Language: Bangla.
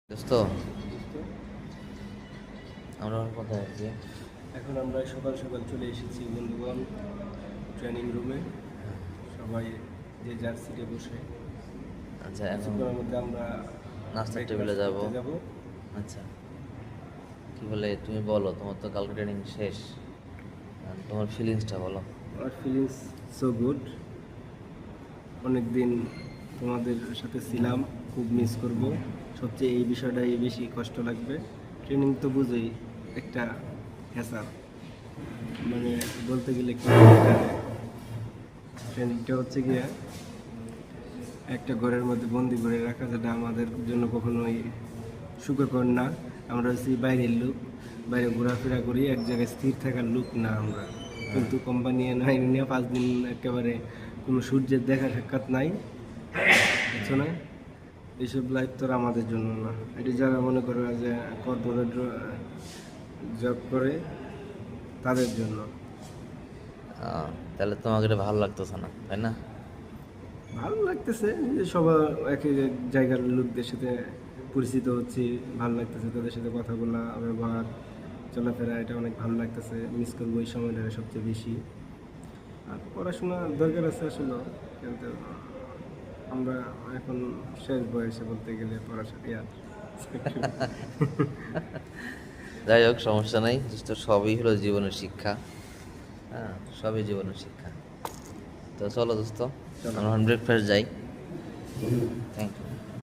দোস্ত আমরা এখন কোথায় আছি? এখন আমরা সকাল সকাল চলে এসেছি বন্ধুগণ ট্রেনিং রুমে। সবাই যে যার সিটে বসে আচ্ছা, এখন কিছুক্ষণের মধ্যে আমরা নাস্তার breakfast টেবিলে যাব। করতে যাবো। আচ্ছা, কি বলে তুমি বলো, তোমার তো কালকে ট্রেনিং শেষ, তোমার ফিলিংসটা বলো। আমার ফিলিংস সো গুড। অনেক দিন তোমাদের সাথে ছিলাম, খুব মিস করব। সবচেয়ে এই বিষয়টাই বেশি কষ্ট লাগবে। ট্রেনিং তো বুঝেই একটা হ্যাসাল, মানে বলতে গেলে কি ট্রেনিংটা হচ্ছে গিয়ে একটা ঘরের মধ্যে বন্দি করে রাখা, যেটা আমাদের জন্য কখনোই সুখকর না। আমরা হচ্ছি বাইরের লোক, বাইরে ঘোরাফেরা করি, এক জায়গায় স্থির থাকার লোক না আমরা। কিন্তু কোম্পানি নিয়ে 5 দিন একেবারে কোনো সূর্যের দেখা সাক্ষাৎ নাই, বুঝছো না? এইসব লাইফ তো আর আমাদের জন্য না। এটি যারা মনে করে যে কর্পোরেট জব করে তাদের জন্য। তাহলে তোমাকে এটা ভালো লাগতেছে না, তাই না? ভালো লাগতেছে যে সবার এক এক জায়গার লোকদের সাথে পরিচিত হচ্ছি, ভালো লাগতেছে তাদের সাথে কথা বলা, ব্যবহার, চলাফেরা, এটা অনেক ভালো লাগতেছে। মিস করবো এই সময়টা সবচেয়ে বেশি। আর পড়াশোনা দরকার আছে আসলে, কিন্তু আমরা এখন শেষ বয়সে বলতে গেলে পড়াশোনা আর যাই হোক, সমস্যা নাই, তো সবই হলো জীবনের শিক্ষা। হ্যাঁ, সবই জীবনের শিক্ষা। তো চলো দোস্ত, আমরা ব্রেকফাস্ট যাই। Thank you.